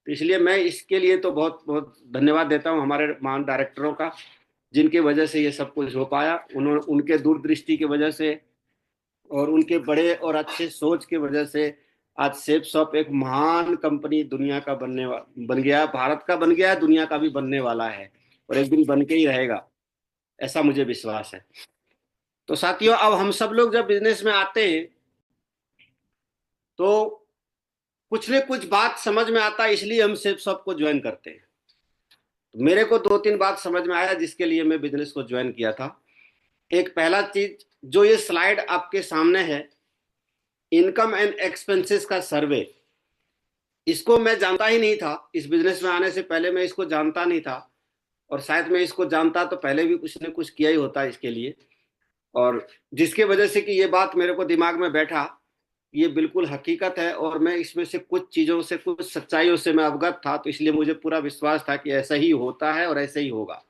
तो इसलिए मैं इसके लिए तो बहुत बहुत धन्यवाद देता हूँ हमारे महान डायरेक्टरों का, जिनकी वजह से ये सब कुछ हो पाया। उन्होंने, उनके दूरदृष्टि की वजह से और उनके बड़े और अच्छे सोच की वजह से आज सेफ शॉप एक महान कंपनी दुनिया का बन गया, भारत का बन गया, दुनिया का भी बनने वाला है और एक दिन बन के ही रहेगा, ऐसा मुझे विश्वास है। तो साथियों, अब हम सब लोग जब बिजनेस में आते हैं तो कुछ न कुछ बात समझ में आता है, इसलिए हम सेफ शॉप को ज्वाइन करते हैं। तो मेरे को दो तीन बात समझ में आया जिसके लिए मैं बिजनेस को ज्वाइन किया था। एक पहला चीज, जो ये स्लाइड आपके सामने है, इनकम एंड एक्सपेंसेस का सर्वे, इसको मैं जानता ही नहीं था। इस बिजनेस में आने से पहले मैं इसको जानता नहीं था, और शायद मैं इसको जानता तो पहले भी कुछ न कुछ किया ही होता इसके लिए। और जिसके वजह से कि ये बात मेरे को दिमाग में बैठा, ये बिल्कुल हकीकत है, और मैं इसमें से कुछ चीज़ों से, कुछ सच्चाइयों से मैं अवगत था, तो इसलिए मुझे पूरा विश्वास था कि ऐसा ही होता है और ऐसे ही होगा।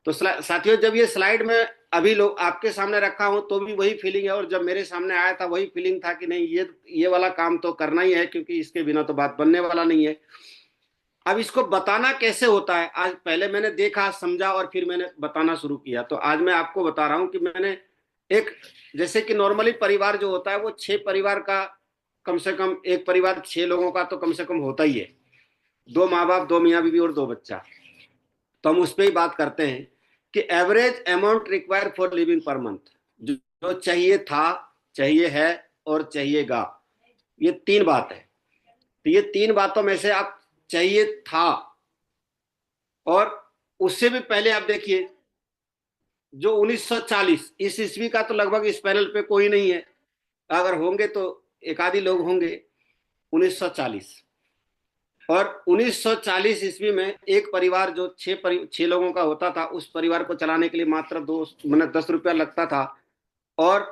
तो साथियों, जब ये स्लाइड में अभी लोग आपके सामने रखा हूं तो भी वही फीलिंग है, और जब मेरे सामने आया था वही फीलिंग था कि नहीं, ये वाला काम तो करना ही है, क्योंकि इसके बिना तो बात बनने वाला नहीं है। अब इसको बताना कैसे होता है, आज पहले मैंने देखा, समझा, और फिर मैंने बताना शुरू किया। तो आज मैं आपको बता रहा हूं कि मैंने एक, जैसे कि नॉर्मली परिवार जो होता है वो 6 परिवार का, कम से कम एक परिवार 6 लोगों का तो कम से कम होता ही है, 2 माँ बाप, 2 मियाँ बीवी और 2 बच्चा। तो हम उस पर ही बात करते हैं कि average amount require for living per month, जो चाहिए था, चाहिए है और चाहिएगा, ये 3 बात है। तो ये 3 बातों में से आप चाहिए था, और उससे भी पहले आप देखिए, जो 1940 इस ईस्वी का, तो लगभग इस पैनल पे कोई नहीं है, अगर होंगे तो एक आधि लोग होंगे। 1940, और 1940 ईस्वी में एक परिवार जो 6 लोगों का होता था, उस परिवार को चलाने के लिए मात्र दो मतलब 10 रुपया लगता था। और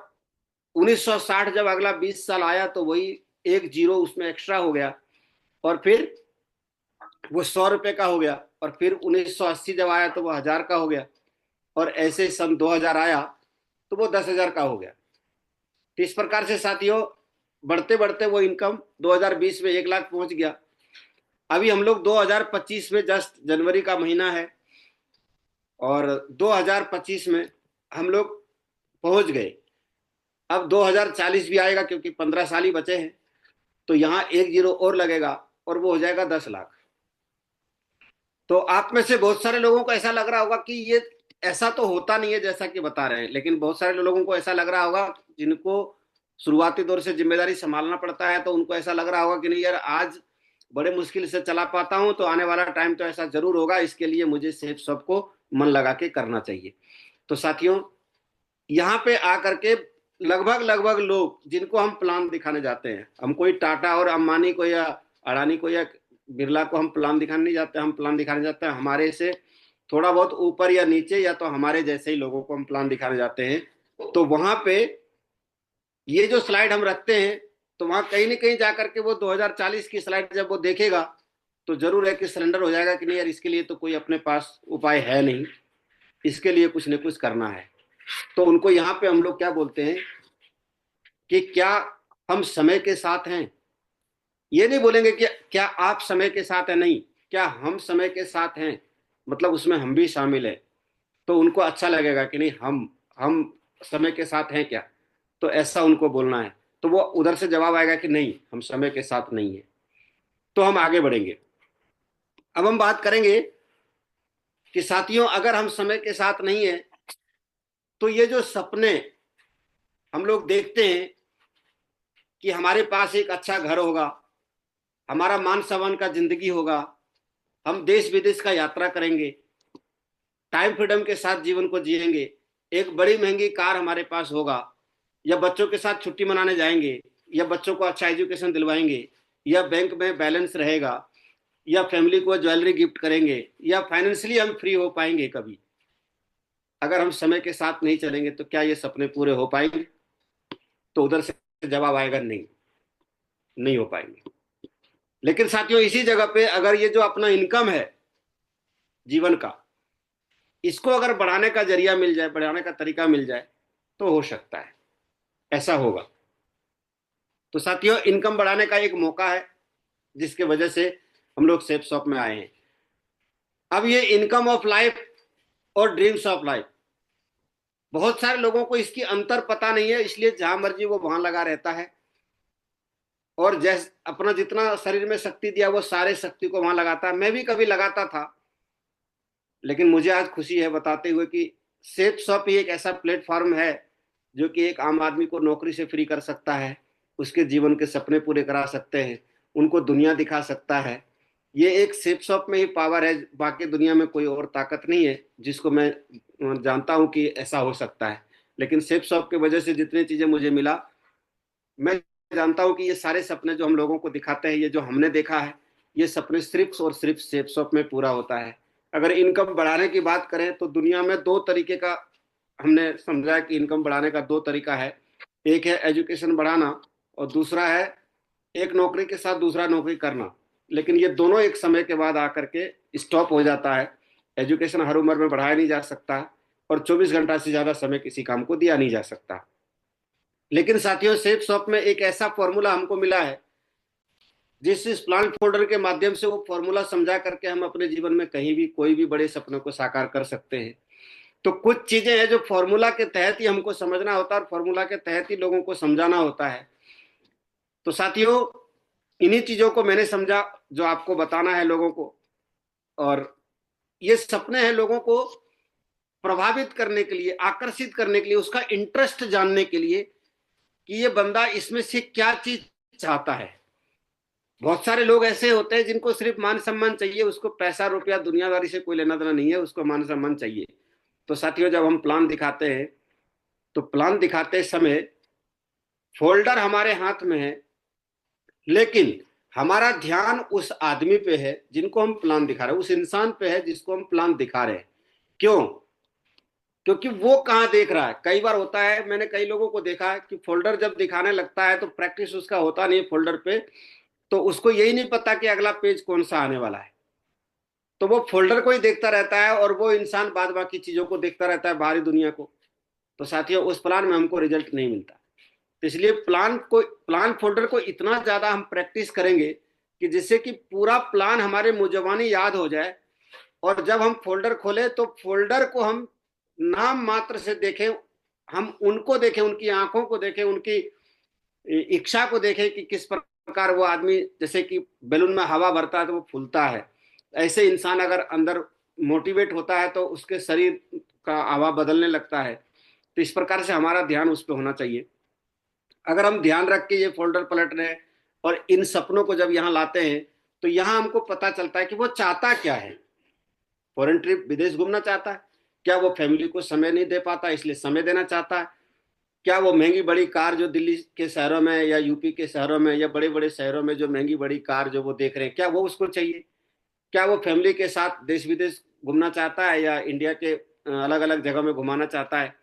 1960 जब अगला 20 साल आया तो वही एक जीरो उसमें एक्स्ट्रा हो गया, और फिर वो 100 रुपए का हो गया, और फिर 1980 जब आया तो वो 1000 का हो गया, और ऐसे सन 2000 आया तो वो 10,000 का हो गया। तो इस प्रकार से साथियों, बढ़ते बढ़ते वो इनकम 2020 में 1 लाख पहुंच गया। अभी हम लोग 2025 में, जस्ट जनवरी का महीना है, और 2025 में हम लोग पहुंच गए। अब 2040 भी आएगा, क्योंकि 15 साल ही बचे हैं, तो यहाँ एक जीरो और लगेगा और वो हो जाएगा 10 लाख। तो आप में से बहुत सारे लोगों को ऐसा लग रहा होगा कि ये ऐसा तो होता नहीं है जैसा कि बता रहे हैं, लेकिन बहुत सारे लोगों को ऐसा लग रहा होगा जिनको शुरुआती दौर से जिम्मेदारी संभालना पड़ता है, तो उनको ऐसा लग रहा होगा कि नहीं यार, आज बड़े मुश्किल से चला पाता हूं, तो आने वाला टाइम तो ऐसा जरूर होगा, इसके लिए मुझे सेफ सबको मन लगा के करना चाहिए। तो साथियों, यहाँ पे आकर के लगभग लगभग लोग जिनको हम प्लान दिखाने जाते हैं, हम कोई टाटा और अंबानी को या अडानी को या बिरला को हम प्लान दिखाने नहीं जाते, हम प्लान दिखाने जाते हैं हमारे से थोड़ा बहुत ऊपर या नीचे, या तो हमारे जैसे ही लोगों को हम प्लान दिखाने जाते हैं। तो वहां पे ये जो स्लाइड हम रखते हैं, तो वहां कहीं ना कहीं जाकर के वो 2040 की स्लाइड जब वो देखेगा तो जरूर है कि सरेंडर हो जाएगा कि नहीं यार, इसके लिए तो कोई अपने पास उपाय है नहीं, इसके लिए कुछ न कुछ करना है। तो उनको यहाँ पे हम लोग क्या बोलते हैं कि क्या हम समय के साथ हैं। ये नहीं बोलेंगे कि क्या आप समय के साथ हैं, नहीं, क्या हम समय के साथ हैं, मतलब उसमें हम भी शामिल है। तो उनको अच्छा लगेगा कि नहीं, हम समय के साथ हैं क्या, तो ऐसा उनको बोलना है। तो वो उधर से जवाब आएगा कि नहीं, हम समय के साथ नहीं है, तो हम आगे बढ़ेंगे। अब हम बात करेंगे कि साथियों, अगर हम समय के साथ नहीं है तो ये जो सपने हम लोग देखते हैं कि हमारे पास एक अच्छा घर होगा, हमारा मान सम्मान का जिंदगी होगा, हम देश विदेश का यात्रा करेंगे, टाइम फ्रीडम के साथ जीवन को जिएंगे, एक बड़ी महंगी कार हमारे पास होगा, या बच्चों के साथ छुट्टी मनाने जाएंगे, या बच्चों को अच्छा एजुकेशन दिलवाएंगे, या बैंक में बैलेंस रहेगा, या फैमिली को ज्वेलरी गिफ्ट करेंगे, या फाइनेंशियली हम फ्री हो पाएंगे कभी। अगर हम समय के साथ नहीं चलेंगे तो क्या ये सपने पूरे हो पाएंगे? तो उधर से जवाब आएगा नहीं, नहीं हो पाएंगे। लेकिन साथियों, इसी जगह पे अगर ये जो अपना इनकम है जीवन का, इसको अगर बढ़ाने का जरिया मिल जाए, बढ़ाने का तरीका मिल जाए, तो हो सकता है, ऐसा होगा। तो साथियों, इनकम बढ़ाने का एक मौका है जिसके वजह से हम लोग सेफ शॉप में आए हैं। अब ये इनकम ऑफ लाइफ और ड्रीम्स ऑफ लाइफ, बहुत सारे लोगों को इसकी अंतर पता नहीं है, इसलिए जहां मर्जी वो वहां लगा रहता है, और जैस अपना जितना शरीर में शक्ति दिया वो सारे शक्ति को वहां लगाता है। मैं भी कभी लगाता था, लेकिन मुझे आज खुशी है बताते हुए कि सेफ शॉप ही एक ऐसा प्लेटफॉर्म है जो कि एक आम आदमी को नौकरी से फ्री कर सकता है, उसके जीवन के सपने पूरे करा सकते हैं, उनको दुनिया दिखा सकता है। ये एक सेफ शॉप में ही पावर है, बाकी दुनिया में कोई और ताकत नहीं है जिसको मैं जानता हूं कि ऐसा हो सकता है। लेकिन सेफ शॉप की वजह से जितनी चीजें मुझे मिला, मैं जानता हूं कि ये सारे सपने जो हम लोगों को दिखाते हैं, ये जो हमने देखा है, ये सपने सिर्फ और सिर्फ सेफ शॉप में पूरा होता है। अगर इनकम बढ़ाने की बात करें तो दुनिया में दो तरीके का हमने समझा है कि इनकम बढ़ाने का दो तरीका है। एक है एजुकेशन बढ़ाना, और दूसरा है एक नौकरी के साथ दूसरा नौकरी करना। लेकिन ये दोनों एक समय के बाद आकर के स्टॉप हो जाता है। एजुकेशन हर उम्र में बढ़ाया नहीं जा सकता, और 24 घंटा से ज्यादा समय किसी काम को दिया नहीं जा सकता। लेकिन साथियों, सेफ शॉप में एक ऐसा फॉर्मूला हमको मिला है, जिस इस प्लान फोल्डर के माध्यम से वो फॉर्मूला समझा करके हम अपने जीवन में कहीं भी कोई भी बड़े सपनों को साकार कर सकते हैं। तो कुछ चीजें हैं जो फॉर्मूला के तहत ही हमको समझना होता है, और फॉर्मूला के तहत ही लोगों को समझाना होता है। तो साथियों, इन्हीं चीजों को मैंने समझा जो आपको बताना है लोगों को। और ये सपने हैं लोगों को प्रभावित करने के लिए, आकर्षित करने के लिए, उसका इंटरेस्ट जानने के लिए कि ये बंदा इसमें से क्या चीज चाहता है। बहुत सारे लोग ऐसे होते हैं जिनको सिर्फ मान सम्मान चाहिए, उसको पैसा रुपया दुनियादारी से कोई लेना देना नहीं है, उसको मान सम्मान चाहिए। तो साथियों, जब हम प्लान दिखाते हैं तो प्लान दिखाते समय फोल्डर हमारे हाथ में है, लेकिन हमारा ध्यान उस आदमी पे है जिनको हम प्लान दिखा रहे हैं, उस इंसान पे है जिसको हम प्लान दिखा रहे हैं। क्यों? क्योंकि वो कहाँ देख रहा है। कई बार होता है, मैंने कई लोगों को देखा है कि फोल्डर जब दिखाने लगता है तो प्रैक्टिस उसका होता नहीं है फोल्डर पे, तो उसको यही नहीं पता कि अगला पेज कौन सा आने वाला है। तो वो फोल्डर को ही देखता रहता है, और वो इंसान बाद बाकी चीजों को देखता रहता है, बाहरी दुनिया को। तो साथियों, उस प्लान में हमको रिजल्ट नहीं मिलता। तो इसलिए प्लान फोल्डर को इतना ज्यादा हम प्रैक्टिस करेंगे कि जिससे कि पूरा प्लान हमारे मुंजबानी याद हो जाए, और जब हम फोल्डर खोले तो फोल्डर को हम नाम मात्र से देखें, हम उनको देखें, उनकी आंखों को देखें, उनकी इच्छा को देखें कि किस प्रकार वो आदमी, जैसे कि बैलून में हवा भरता है तो वो फूलता है, ऐसे इंसान अगर अंदर मोटिवेट होता है तो उसके शरीर का हवा बदलने लगता है। तो इस प्रकार से हमारा ध्यान उस पर होना चाहिए। अगर हम ध्यान रख के ये फोल्डर पलट रहे हैं और इन सपनों को जब यहाँ लाते हैं, तो यहाँ हमको पता चलता है कि वो चाहता क्या है। फॉरेन ट्रिप, विदेश घूमना चाहता है क्या? वो फैमिली को समय नहीं दे पाता इसलिए समय देना चाहता है क्या? वो महंगी बड़ी कार जो दिल्ली के शहरों में या यूपी के शहरों में या बड़े बड़े शहरों में जो महंगी बड़ी कार जो वो देख रहे हैं, क्या वो उसको चाहिए? क्या वो फैमिली के साथ देश विदेश घूमना चाहता है, या इंडिया के अलग अलग जगह में घुमाना चाहता है,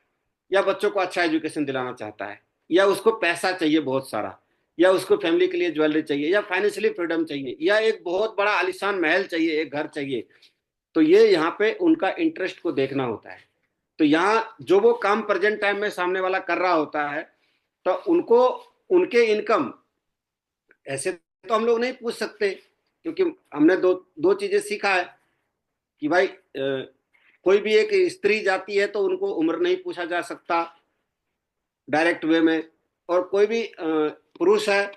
या बच्चों को अच्छा एजुकेशन दिलाना चाहता है, या उसको पैसा चाहिए बहुत सारा, या उसको फैमिली के लिए ज्वेलरी चाहिए, या फाइनेंशियली फ्रीडम चाहिए, या एक बहुत बड़ा आलिशान महल चाहिए, एक घर चाहिए? तो ये यहाँ पे उनका इंटरेस्ट को देखना होता है। तो यहाँ जो वो काम प्रेजेंट टाइम में सामने वाला कर रहा होता है, तो उनको उनके इनकम ऐसे तो हम लोग नहीं पूछ सकते, क्योंकि हमने दो दो चीजें सीखा है कि भाई कोई भी एक स्त्री जाती है तो उनको उम्र नहीं पूछा जा सकता डायरेक्ट वे में, और कोई भी पुरुष है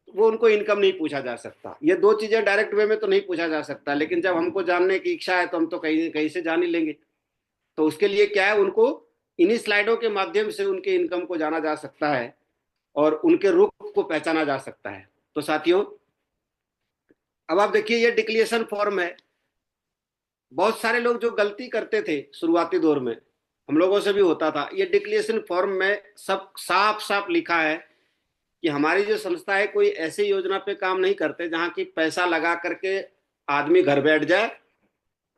वो उनको इनकम नहीं पूछा जा सकता। ये दो चीजें डायरेक्ट वे में तो नहीं पूछा जा सकता, लेकिन जब हमको जानने की इच्छा है तो हम तो कहीं कहीं से जान ही लेंगे। तो उसके लिए क्या है, उनको इन्हीं स्लाइडों के माध्यम से उनके इनकम को जाना जा सकता है और उनके रुख को पहचाना जा सकता है। तो साथियों, अब आप देखिए, ये डिक्लेरेशन फॉर्म है। बहुत सारे लोग जो गलती करते थे शुरुआती दौर में, हम लोगों से भी होता था, ये डिक्लेरेशन फॉर्म में सब साफ साफ लिखा है कि हमारी जो संस्था है कोई ऐसी योजना पे काम नहीं करते जहां की पैसा लगा करके आदमी घर बैठ जाए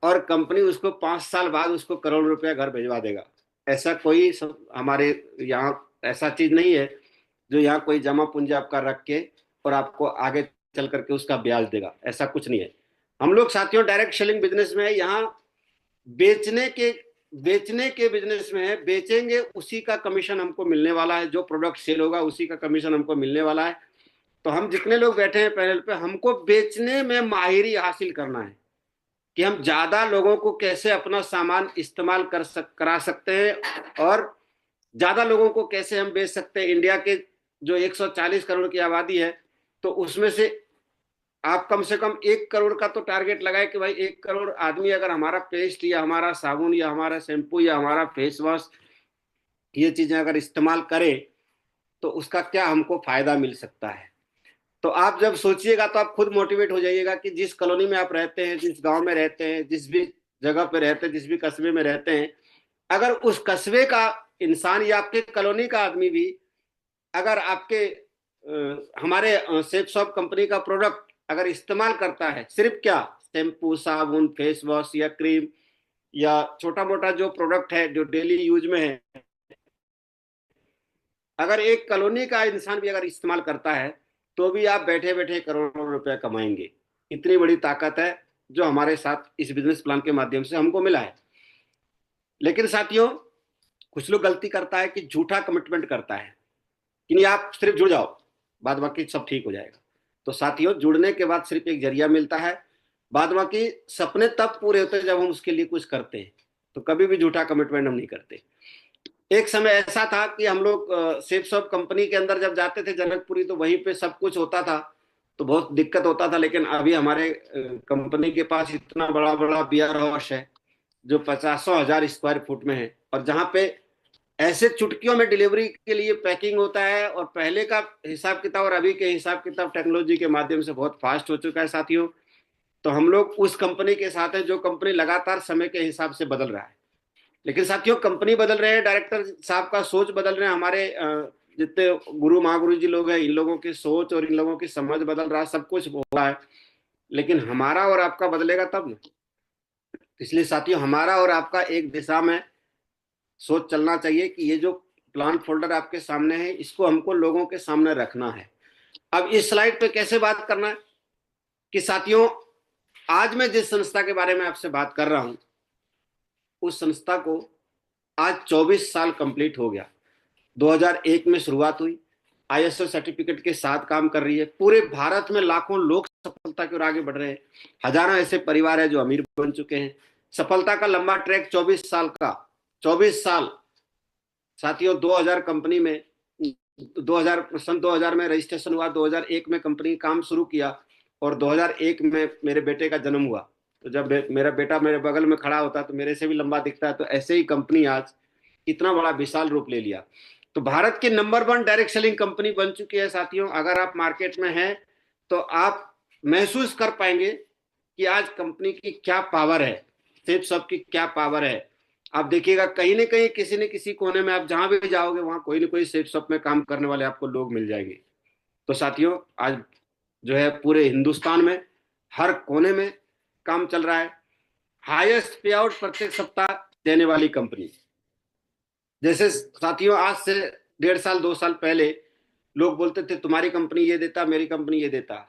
और कंपनी उसको 5 साल बाद उसको करोड़ रुपया घर भिजवा देगा। ऐसा कोई हमारे यहाँ ऐसा चीज नहीं है जो यहाँ कोई जमा पूंजी आपका रख के और आपको आगे चल करके उसका ब्याज देगा, ऐसा कुछ नहीं है। हम लोग साथियों डायरेक्ट सेलिंग बिजनेस में है। यहाँ बेचने के बेचने के बिजनेस में है। बेचेंगे उसी का कमीशन हमको मिलने वाला है, जो प्रोडक्ट सेल होगा उसी का कमीशन हमको मिलने वाला है। तो हम जितने लोग बैठे हैं पैनल पे, हमको बेचने में माहिरी हासिल करना है कि हम ज्यादा लोगों को कैसे अपना सामान इस्तेमाल करा सकते हैं और ज्यादा लोगों को कैसे हम बेच सकते हैं। इंडिया के जो 140 करोड़ की आबादी है, तो उसमें से आप कम से कम 1 करोड़ का तो टारगेट लगाए कि भाई 1 करोड़ आदमी अगर हमारा पेस्ट या हमारा साबुन या हमारा शैम्पू या हमारा फेस वॉश ये चीजें अगर इस्तेमाल करे तो उसका क्या हमको फायदा मिल सकता है। तो आप जब सोचिएगा तो आप खुद मोटिवेट हो जाइएगा कि जिस कॉलोनी में आप रहते हैं, जिस गांव में रहते हैं, जिस भी जगह पे रहते हैं, जिस भी कस्बे में रहते हैं, अगर उस कस्बे का इंसान या आपके कॉलोनी का आदमी भी अगर आपके हमारे सेफ शॉप कंपनी का प्रोडक्ट अगर इस्तेमाल करता है, सिर्फ क्या शैम्पू साबुन फेस वॉश या क्रीम या छोटा मोटा जो प्रोडक्ट है जो डेली यूज में है, अगर एक कॉलोनी का इंसान भी अगर इस्तेमाल करता है तो भी आप बैठे बैठे करोड़ों रुपए कमाएंगे। इतनी बड़ी ताकत है जो हमारे साथ इस बिजनेस प्लान के माध्यम से हमको मिला है। लेकिन साथियों, कुछ लोग गलती करता है कि झूठा कमिटमेंट करता है कि नहीं आप सिर्फ जुड़ जाओ, बाद बाकी सब ठीक हो जाएगा। तो साथियों, जुड़ने के बाद सिर्फ एक जरिया मिलता है, बाद बाकी सपने तब पूरे होते हैं जब हम उसके लिए कुछ करते हैं। तो कभी भी झूठा कमिटमेंट हम नहीं करते। एक समय ऐसा था कि हम लोग सेफ शॉप कंपनी के अंदर जब जाते थे जनकपुरी, तो वहीं पे सब कुछ होता था, तो बहुत दिक्कत होता था। लेकिन अभी हमारे कंपनी के पास इतना बड़ा बड़ा बियर हाउस है जो 50,000 स्क्वायर फुट में है, और जहाँ पे ऐसे चुटकियों में डिलीवरी के लिए पैकिंग होता है। और पहले का हिसाब किताब और अभी के हिसाब किताब टेक्नोलॉजी के माध्यम से बहुत फास्ट हो चुका है साथियों। तो हम लोग उस कंपनी के साथ है जो कंपनी लगातार समय के हिसाब से बदल रहा है। लेकिन साथियों, कंपनी बदल रहे हैं, डायरेक्टर साहब का सोच बदल रहे हैं, हमारे जितने गुरु महागुरु जी लोग हैं इन लोगों की सोच और इन लोगों की समझ बदल रहा है, सब कुछ हो रहा है। लेकिन हमारा और आपका बदलेगा तब ना। इसलिए साथियों, हमारा और आपका एक दिशा में सोच चलना चाहिए कि ये जो प्लान फोल्डर आपके सामने है इसको हमको लोगों के सामने रखना है। अब इस स्लाइड पे कैसे बात करना है कि साथियों, आज मैं जिस संस्था के बारे में आपसे बात कर रहा हूं उस संस्था को आज 24 साल कंप्लीट हो गया। 2001 में शुरुआत हुई, आईएसओ सर्टिफिकेट के साथ काम कर रही है। पूरे भारत में लाखों लोग सफलता की ओर आगे बढ़ रहे हैं। हजारों ऐसे परिवार है जो अमीर बन चुके हैं। सफलता का लंबा ट्रैक 24 साल का, 24 साल साथियों। 2000 कंपनी में 2000 में रजिस्ट्रेशन हुआ, 2001 में कंपनी काम शुरू किया और 2001 में मेरे बेटे का जन्म हुआ। तो जब मेरा बेटा मेरे बगल में खड़ा होता है तो मेरे से भी लंबा दिखता है। तो ऐसे ही कंपनी आज इतना बड़ा विशाल रूप ले लिया। तो भारत की नंबर 1 डायरेक्ट सेलिंग कंपनी बन चुकी है साथियों। अगर आप मार्केट में हैं तो आप महसूस कर पाएंगे कि आज कंपनी की क्या पावर है, सेफ शॉप की क्या पावर है। आप देखिएगा कहीं ना कहीं किसी न किसी कोने में आप जहां भी जाओगे वहां कोई ना कोई सेफ शॉप में काम करने वाले आपको लोग मिल जाएंगे। तो साथियों, आज जो है पूरे हिंदुस्तान में हर कोने में काम चल रहा है। हाईएस्ट पे आउट प्रत्येक सप्ताह देने वाली कंपनी। जैसे साथियों, आज से 1.5 साल 2 साल पहले लोग बोलते थे तुम्हारी कंपनी ये देता, मेरी कंपनी ये देता।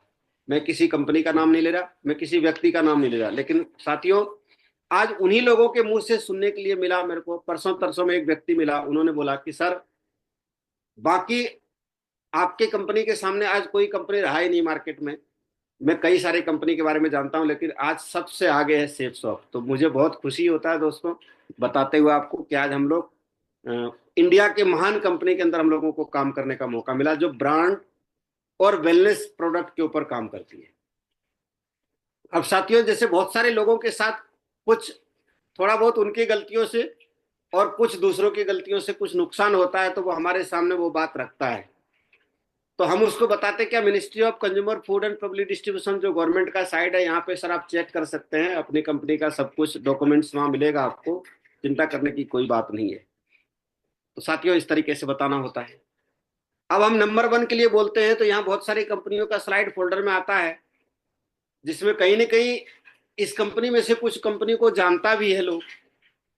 मैं किसी कंपनी का नाम नहीं ले रहा, मैं किसी व्यक्ति का नाम नहीं ले रहा, लेकिन साथियों आज उन्हीं लोगों के मुंह से सुनने के लिए मिला। मेरे को परसों तरसों में एक व्यक्ति मिला, उन्होंने बोला कि सर, बाकी आपके कंपनी के सामने आज कोई कंपनी रहा ही नहीं मार्केट में। मैं कई सारे कंपनी के बारे में जानता हूं लेकिन आज सबसे आगे है सेफ शॉप। तो मुझे बहुत खुशी होता है दोस्तों बताते हुए आपको कि आज हम लोग इंडिया के महान कंपनी के अंदर हम लोगों को काम करने का मौका मिला जो ब्रांड और वेलनेस प्रोडक्ट के ऊपर काम करती है। अब साथियों, जैसे बहुत सारे लोगों के साथ कुछ थोड़ा बहुत उनकी गलतियों से और कुछ दूसरों की गलतियों से कुछ नुकसान होता है तो वो हमारे सामने वो बात रखता है। तो हम उसको बताते क्या, ministry of consumer food and public distribution जो गवर्नमेंट का साइट है, यहाँ पे सर आप चेक कर सकते हैं अपनी कंपनी का सब कुछ डॉक्यूमेंट्स वहां मिलेगा आपको, चिंता करने की कोई बात नहीं है। तो साथियों, इस तरीके से बताना होता है। अब हम नंबर 1 के लिए बोलते हैं तो यहाँ बहुत सारी कंपनियों का स्लाइड फोल्डर में आता है जिसमें कहीं ना कहीं इस कंपनी में से कुछ कंपनी को जानता भी है लोग।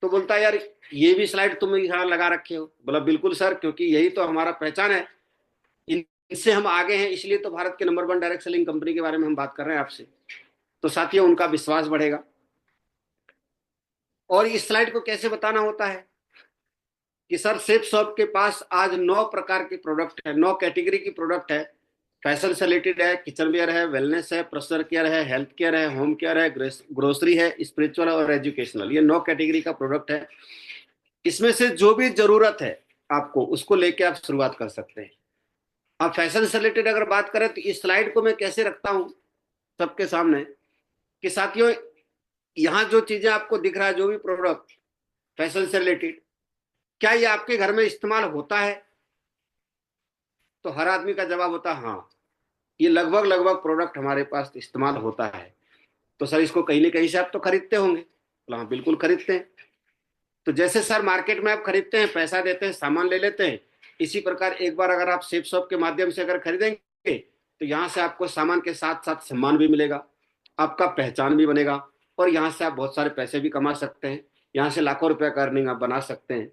तो बोलता है यार ये भी स्लाइड तुम यहाँ लगा रखे हो। बोला बिल्कुल सर, क्योंकि यही तो हमारा पहचान है, इनसे हम आगे हैं, इसलिए तो भारत के नंबर 1 डायरेक्ट सेलिंग कंपनी के बारे में हम बात कर रहे हैं आपसे। तो साथियों, उनका विश्वास बढ़ेगा। और इस स्लाइड को कैसे बताना होता है कि सर सेफ शॉप के पास आज 9 प्रकार के प्रोडक्ट है, 9 कैटेगरी की प्रोडक्ट है फैशन से रिलेटेड है, किचन वेयर है, वेलनेस है, पर्सनल केयर है, हेल्थ केयर है, होम केयर है, ग्रोसरी है, स्पिरिचुअल और एजुकेशनल, ये 9 कैटेगरी का प्रोडक्ट है। इसमें से जो भी जरूरत है आपको, उसको लेके आप शुरुआत कर सकते हैं। अब फैशन से रिलेटेड अगर बात करें तो इस स्लाइड को मैं कैसे रखता हूं सबके सामने, कि साथियों यहां जो चीजें आपको दिख रहा है, जो भी प्रोडक्ट फैशन से रिलेटेड, क्या ये आपके घर में इस्तेमाल होता है? तो हर आदमी का जवाब होता है हाँ, ये लगभग लगभग प्रोडक्ट हमारे पास इस्तेमाल होता है। तो सर इसको कहीं ना कहीं से आप तो खरीदते होंगे। बोला हाँ बिल्कुल खरीदते हैं। तो जैसे सर मार्केट में आप खरीदते हैं, पैसा देते हैं, सामान ले लेते हैं, इसी प्रकार एक बार अगर आप सेफ शॉप के माध्यम से अगर खरीदेंगे तो यहाँ से आपको सामान के साथ साथ सम्मान भी मिलेगा, आपका पहचान भी बनेगा, और यहाँ से आप बहुत सारे पैसे भी कमा सकते हैं। यहाँ से लाखों रुपए का अर्निंग आप बना सकते हैं।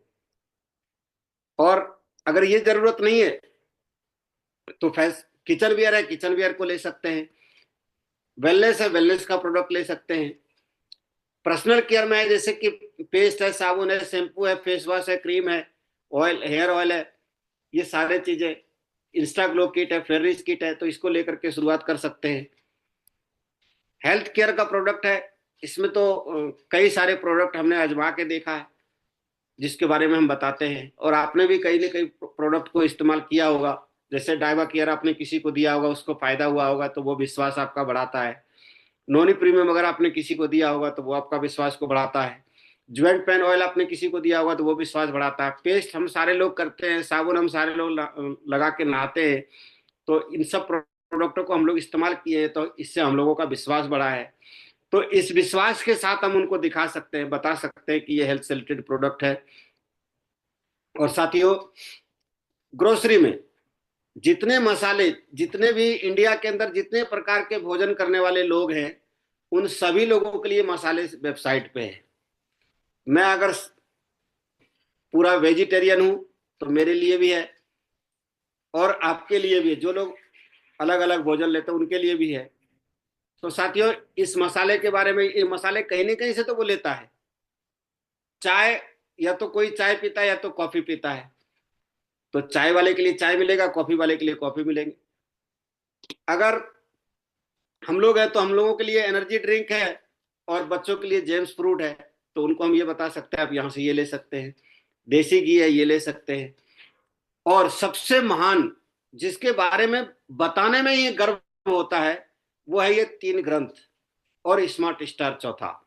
और अगर ये जरूरत नहीं है तो फैस किचन वेयर है, किचन वेयर को ले सकते हैं। वेलनेस है, वेलनेस का प्रोडक्ट ले सकते हैं। पर्सनल केयर में है, जैसे कि पेस्ट है, साबुन है, शैम्पू है, फेस वॉश है, क्रीम है, ऑयल, हेयर ऑयल है, ये सारे चीजें। इंस्टा ग्लो किट है, फेयररिच किट है, तो इसको लेकर के शुरुआत कर सकते हैं। हेल्थ केयर का प्रोडक्ट है, इसमें तो कई सारे प्रोडक्ट हमने आजमा के देखा है, जिसके बारे में हम बताते हैं। और आपने भी कई ना कई प्रोडक्ट को इस्तेमाल किया होगा। जैसे डाइवा केयर आपने किसी को दिया होगा, उसको फायदा हुआ होगा, तो वो विश्वास आपका बढ़ाता है। नॉनी प्रीमियम अगर आपने किसी को दिया होगा तो वो आपका विश्वास को बढ़ाता है। ज्वाइंट पेन ऑयल आपने किसी को दिया होगा तो वो विश्वास बढ़ाता है। पेस्ट हम सारे लोग करते हैं, साबुन हम सारे लोग लगा के नहाते हैं। तो इन सब प्रोडक्टों को हम लोग इस्तेमाल किए हैं, तो इससे हम लोगों का विश्वास बढ़ा है। तो इस विश्वास के साथ हम उनको दिखा सकते हैं, बता सकते हैं कि ये हेल्थ से रिलेटेड प्रोडक्ट है। और साथियों ग्रोसरी में जितने मसाले, जितने भी इंडिया के अंदर जितने प्रकार के भोजन करने वाले लोग हैं, उन सभी लोगों के लिए मसाले वेबसाइट पे है। मैं अगर पूरा वेजिटेरियन हूं तो मेरे लिए भी है, और आपके लिए भी है, जो लोग अलग अलग भोजन लेते हैं उनके लिए भी है। तो साथियों इस मसाले के बारे में, ये मसाले कहीं ना कहीं से तो वो लेता है। चाय, या तो कोई चाय पीता है या तो कॉफी पीता है, तो चाय वाले के लिए चाय मिलेगा, कॉफी वाले के लिए कॉफी मिलेंगे। अगर हम लोग हैं तो हम लोगों के लिए एनर्जी ड्रिंक है, और बच्चों के लिए जेम्स फ्रूट है, तो उनको हम ये बता सकते हैं आप यहाँ से ये ले सकते हैं। देसी घी है, ये ले सकते हैं। और सबसे महान, जिसके बारे में बताने में ये गर्व होता है, वो है ये 3 ग्रंथ और स्मार्ट स्टार चौथा।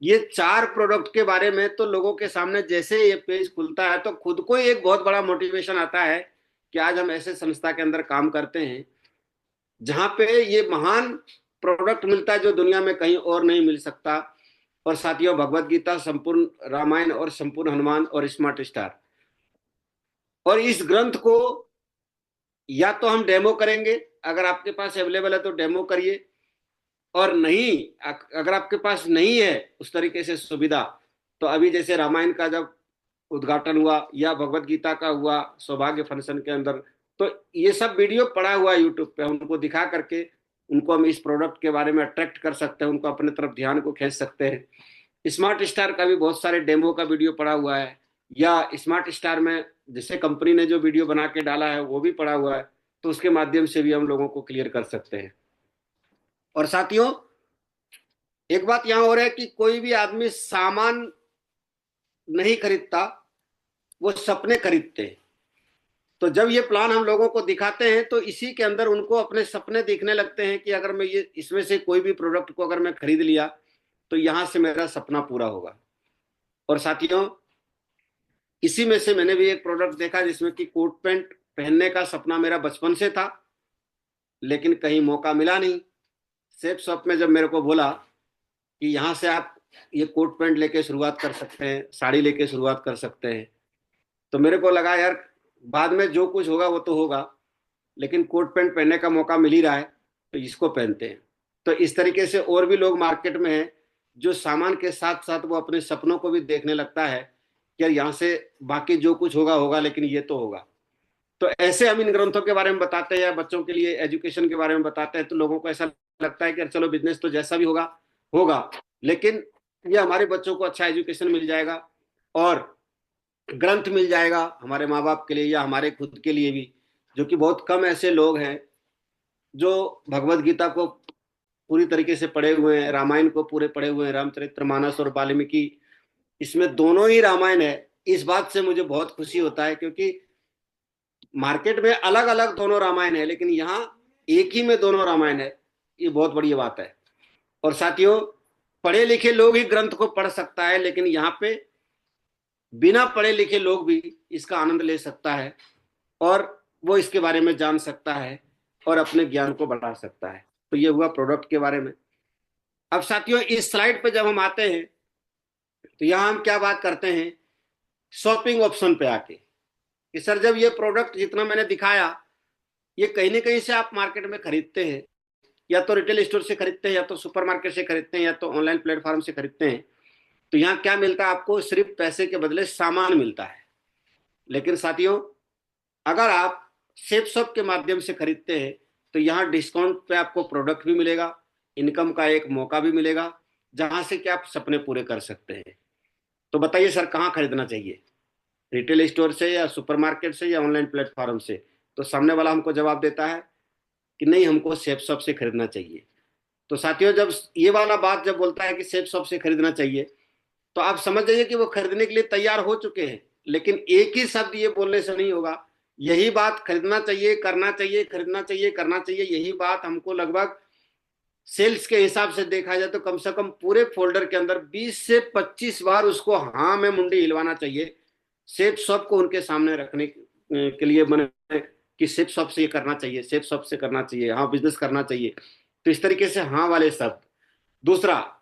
ये 4 प्रोडक्ट के बारे में तो लोगों के सामने जैसे ये पेज खुलता है तो खुद को ही एक बहुत बड़ा मोटिवेशन आता है कि आज हम ऐसे संस्था के अंदर काम करते हैं जहां पे ये महान प्रोडक्ट मिलता है जो दुनिया में कहीं और नहीं मिल सकता। और साथियों भगवत गीता, संपूर्ण रामायण और संपूर्ण हनुमान और स्मार्ट स्टार, और इस ग्रंथ को या तो हम डेमो करेंगे, अगर आपके पास अवेलेबल है तो डेमो करिए, और नहीं, अगर आपके पास नहीं है उस तरीके से सुविधा, तो अभी जैसे रामायण का जब उद्घाटन हुआ या भगवत गीता का हुआ सौभाग्य फंक्शन के अंदर, तो ये सब वीडियो पड़ा हुआ है यूट्यूब पे, उनको दिखा करके उनको हम इस प्रोडक्ट के बारे में अट्रैक्ट कर सकते हैं, उनको अपने तरफ ध्यान को खींच सकते हैं। स्मार्ट स्टार का भी बहुत सारे डेमो का वीडियो पड़ा हुआ है, या स्मार्ट स्टार में जैसे कंपनी ने जो वीडियो बना के डाला है वो भी पड़ा हुआ है, तो उसके माध्यम से भी हम लोगों को क्लियर कर सकते हैं। और साथियों एक बात यहां हो रहा है कि कोई भी आदमी सामान नहीं खरीदता, वो सपने खरीदते हैं। तो जब ये प्लान हम लोगों को दिखाते हैं तो इसी के अंदर उनको अपने सपने दिखने लगते हैं कि अगर मैं ये इसमें से कोई भी प्रोडक्ट को अगर मैं खरीद लिया तो यहां से मेरा सपना पूरा होगा। और साथियों इसी में से मैंने भी एक प्रोडक्ट देखा जिसमें कि कोट पैंट पहनने का सपना मेरा बचपन से था, लेकिन कहीं मौका मिला नहीं। सेफ शॉप में जब मेरे को बोला कि यहाँ से आप ये कोट पैंट लेके शुरुआत कर सकते हैं, साड़ी लेके शुरुआत कर सकते हैं, तो मेरे को लगा यार बाद में जो कुछ होगा वो तो होगा, लेकिन कोट पैंट पहनने का मौका मिल ही रहा है तो इसको पहनते हैं। तो इस तरीके से और भी लोग मार्केट में हैं जो सामान के साथ साथ वो अपने सपनों को भी देखने लगता है कि यार यहाँ से बाकी जो कुछ होगा होगा, लेकिन ये तो होगा। तो ऐसे हम इन ग्रंथों के बारे में बताते हैं या बच्चों के लिए एजुकेशन के बारे में बताते हैं, तो लोगों को ऐसा लगता है कि यार चलो बिजनेस तो जैसा भी होगा होगा, लेकिन ये हमारे बच्चों को अच्छा एजुकेशन मिल जाएगा और ग्रंथ मिल जाएगा हमारे माँ बाप के लिए या हमारे खुद के लिए भी, जो कि बहुत कम ऐसे लोग हैं जो भगवत गीता को पूरी तरीके से पढ़े हुए हैं, रामायण को पूरे पढ़े हुए हैं, रामचरितमानस और वाल्मीकि, इसमें दोनों ही रामायण है। इस बात से मुझे बहुत खुशी होता है, क्योंकि मार्केट में अलग अलग दोनों रामायण है, लेकिन यहाँ एक ही में दोनों रामायण है। ये बहुत बड़ी बात है। और साथियों, पढ़े लिखे लोग ही ग्रंथ को पढ़ सकता है, लेकिन यहाँ पे बिना पढ़े लिखे लोग भी इसका आनंद ले सकता है, और वो इसके बारे में जान सकता है और अपने ज्ञान को बढ़ा सकता है। तो ये हुआ प्रोडक्ट के बारे में। अब साथियों, इस स्लाइड पे जब हम आते हैं, तो यहाँ हम क्या बात करते हैं, शॉपिंग ऑप्शन पे आके, कि सर जब ये प्रोडक्ट जितना मैंने दिखाया, ये कहीं ना कहीं से आप मार्केट में खरीदते हैं, या तो रिटेल स्टोर से खरीदते हैं, या तो सुपरमार्केट से खरीदते हैं, या तो ऑनलाइन प्लेटफॉर्म से खरीदते हैं, तो यहाँ क्या मिलता है आपको, सिर्फ पैसे के बदले सामान मिलता है। लेकिन साथियों, अगर आप सेफ शॉप के माध्यम से खरीदते हैं, तो यहाँ डिस्काउंट पे आपको प्रोडक्ट भी मिलेगा, इनकम का एक मौका भी मिलेगा, जहां से कि आप सपने पूरे कर सकते हैं। तो बताइए सर, कहाँ खरीदना चाहिए, रिटेल स्टोर से, या सुपरमार्केट से, या ऑनलाइन प्लेटफॉर्म से? तो सामने वाला हमको जवाब देता है कि नहीं, हमको सेफ शॉप से खरीदना चाहिए। तो साथियों, जब ये वाला बात जब बोलता है कि सेफ शॉप से खरीदना चाहिए, तो आप समझ जाइए कि वो खरीदने के लिए तैयार हो चुके हैं। लेकिन एक ही शब्द ये बोलने से नहीं होगा। यही बात खरीदना चाहिए, करना चाहिए, खरीदना चाहिए, करना चाहिए, यही बात हमको लगभग सेल्स के हिसाब से देखा जाए तो कम से कम पूरे फोल्डर के अंदर 20 से 25 बार उसको हाँ में मुंडी हिलवाना चाहिए, सेफ शॉप को उनके सामने रखने के लिए बने, कि सेफ शॉप से ये करना चाहिए, सेफ शॉप से करना चाहिए, हाँ बिजनेस करना चाहिए। तो इस तरीके से हाँ वाले शब्द। दूसरा,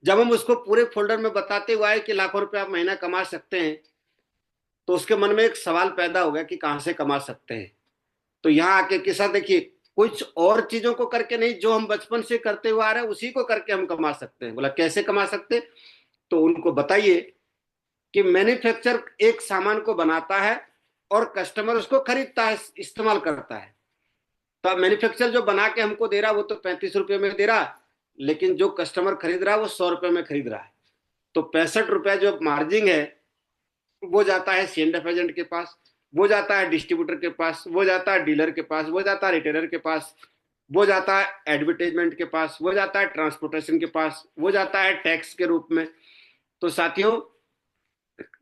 जब हम उसको पूरे फोल्डर में बताते हुए आए कि लाखों रुपए आप महीना कमा सकते हैं, तो उसके मन में एक सवाल पैदा हो गया कि कहां से कमा सकते हैं। तो यहाँ आके किस्सा देखिए, कुछ और चीजों को करके नहीं, जो हम बचपन से करते हुए आ रहे हैं उसी को करके हम कमा सकते हैं। बोला कैसे कमा सकते? तो उनको बताइए कि मैन्युफैक्चर एक सामान को बनाता है और कस्टमर उसको खरीदता है, इस्तेमाल करता है। तो अब मैन्युफैक्चर जो बना के हमको दे रहा है वो तो 35 रुपए में दे रहा है, लेकिन जो कस्टमर खरीद रहा है वो 100 रुपए में खरीद रहा है। तो 65 रुपया जो मार्जिन है, वो जाता है सीएनएफ एजेंट के पास, वो जाता है डिस्ट्रीब्यूटर के पास, वो जाता है डीलर के पास, वो जाता है रिटेलर के पास, वो जाता है एडवर्टाइजमेंट के पास, वो जाता है ट्रांसपोर्टेशन के पास, वो जाता है टैक्स के रूप में। तो साथियों,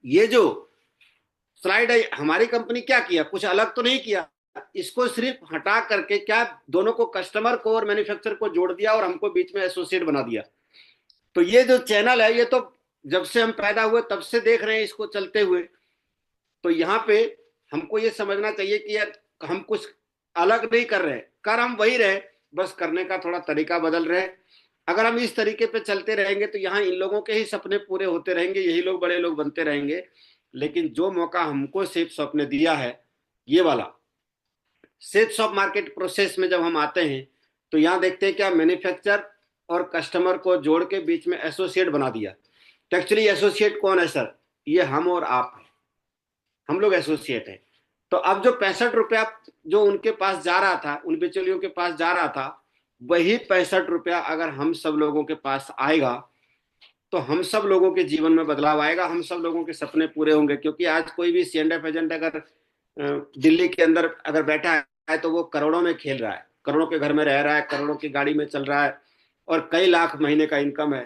ये जो स्लाइड है, हमारी कंपनी क्या किया, कुछ अलग तो नहीं किया, इसको सिर्फ हटा करके क्या दोनों को, कस्टमर को और मैन्युफैक्चरर को जोड़ दिया और हमको बीच में एसोसिएट बना दिया। तो ये जो चैनल है, ये तो जब से हम पैदा हुए तब से देख रहे हैं इसको चलते हुए। तो यहाँ पे हमको ये समझना चाहिए कि यार हम कुछ अलग नहीं कर रहे, कर हम वही रहे, बस करने का थोड़ा तरीका बदल रहे। अगर हम इस तरीके पे चलते रहेंगे तो यहाँ इन लोगों के ही सपने पूरे होते रहेंगे, यही लोग बड़े लोग बनते रहेंगे। लेकिन जो मौका हमको सेफ शॉप ने दिया है, ये वाला सेफ शॉप मार्केट प्रोसेस में जब हम आते हैं, तो यहाँ देखते हैं क्या, मैन्युफैक्चर और कस्टमर को जोड़ के बीच में एसोसिएट बना दिया। तो एक्चुअली एसोसिएट कौन है सर? ये हम और आप हैं, हम लोग एसोसिएट हैं। तो अब जो 65 रुपया जो उनके पास जा रहा था, उन बिचौलियों के पास जा रहा था, वही 65 रुपया अगर हम सब लोगों के पास आएगा, तो हम सब लोगों के जीवन में बदलाव आएगा, हम सब लोगों के सपने पूरे होंगे। क्योंकि आज कोई भी सीएनएफ एजेंट अगर दिल्ली के अंदर अगर बैठा है, तो वो करोड़ों में खेल रहा है, करोड़ों के घर में रह रहा है, करोड़ों की गाड़ी में चल रहा है, और कई लाख महीने का इनकम है।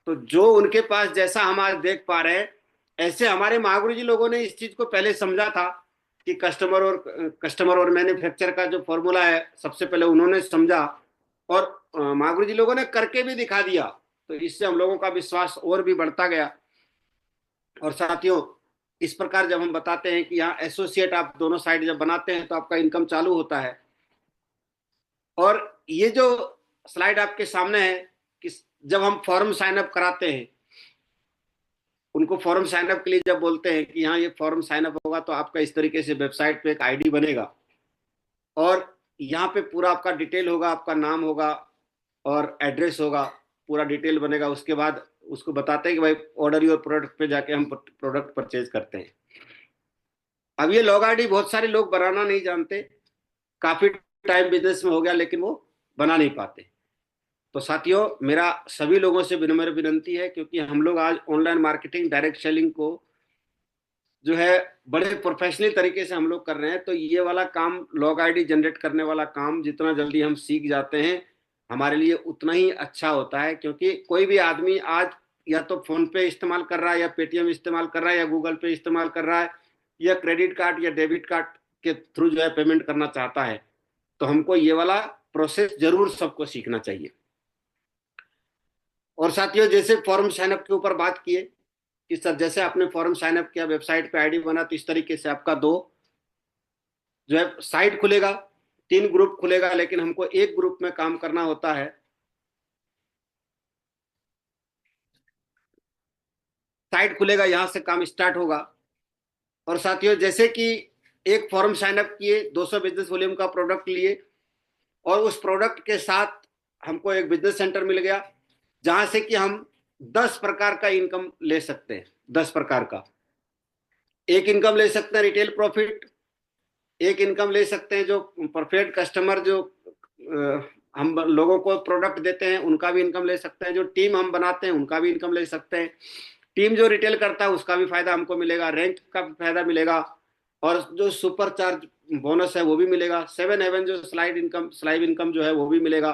तो जो उनके पास, जैसा हम आज देख पा रहे हैं, ऐसे हमारे महागुरु जी लोगों ने इस चीज को पहले समझा था कि कस्टमर और मैन्युफैक्चर का जो फॉर्मूला है, सबसे पहले उन्होंने समझा, और महागुरु जी लोगों ने करके भी दिखा दिया। तो इससे हम लोगों का विश्वास और भी बढ़ता गया। और साथियों, इस प्रकार जब हम बताते हैं कि यहाँ एसोसिएट आप दोनों साइड जब बनाते हैं, तो आपका इनकम चालू होता है। और ये जो स्लाइड आपके सामने है, कि जब हम फॉर्म साइन अप कराते हैं, उनको फॉर्म साइन अप के लिए जब बोलते हैं कि हाँ ये फॉर्म साइन अप होगा, तो आपका इस तरीके से वेबसाइट पे एक आईडी बनेगा, और यहाँ पे पूरा आपका डिटेल होगा, आपका नाम होगा और एड्रेस होगा, पूरा डिटेल बनेगा। उसके बाद उसको बताते हैं कि भाई ऑर्डर योर प्रोडक्ट पे जाके हम प्रोडक्ट परचेज करते हैं। अब ये लॉग आईडी बहुत सारे लोग बनाना नहीं जानते, काफी टाइम बिजनेस में हो गया लेकिन वो बना नहीं पाते। तो साथियों, मेरा सभी लोगों से विनम्र विनंती है, क्योंकि हम लोग आज ऑनलाइन मार्केटिंग, डायरेक्ट सेलिंग को जो है बड़े प्रोफेशनल तरीके से हम लोग कर रहे हैं। तो ये वाला काम, लॉग आईडी जनरेट करने वाला काम, जितना जल्दी हम सीख जाते हैं हमारे लिए उतना ही अच्छा होता है। क्योंकि कोई भी आदमी आज या तो फोन पे इस्तेमाल कर रहा है, या पेटीएम इस्तेमाल कर रहा है, या गूगल पे इस्तेमाल कर रहा है, या क्रेडिट कार्ड या डेबिट कार्ड के थ्रू जो है पेमेंट करना चाहता है। तो हमको ये वाला प्रोसेस जरूर सबको सीखना चाहिए। और साथियों, जैसे फॉर्म साइनअप के ऊपर बात किए कि सर जैसे आपने फॉर्म साइनअप किया, वेबसाइट पे आईडी बना, तो इस तरीके से आपका दो जो है साइट खुलेगा, तीन ग्रुप खुलेगा, लेकिन हमको एक ग्रुप में काम करना होता है। साइट खुलेगा, यहां से काम स्टार्ट होगा। और साथियों, जैसे कि एक फॉर्म साइनअप किए, 200 बिजनेस वॉल्यूम का प्रोडक्ट लिए, और उस प्रोडक्ट के साथ हमको एक बिजनेस सेंटर मिल गया जहां से कि हम 10 प्रकार का इनकम ले सकते हैं। 10 प्रकार का एक इनकम ले सकते हैं रिटेल प्रॉफिट, एक इनकम ले सकते हैं जो परफेक्ट कस्टमर जो हम लोगों को प्रोडक्ट देते हैं उनका भी इनकम ले सकते हैं, जो टीम हम बनाते हैं उनका भी इनकम ले सकते हैं, टीम जो रिटेल करता है उसका भी फायदा हमको मिलेगा, रेंट का भी फायदा मिलेगा, और जो सुपर चार्ज बोनस है वो भी मिलेगा, 7 हेवन जो स्लाइड इनकम जो है वो भी मिलेगा,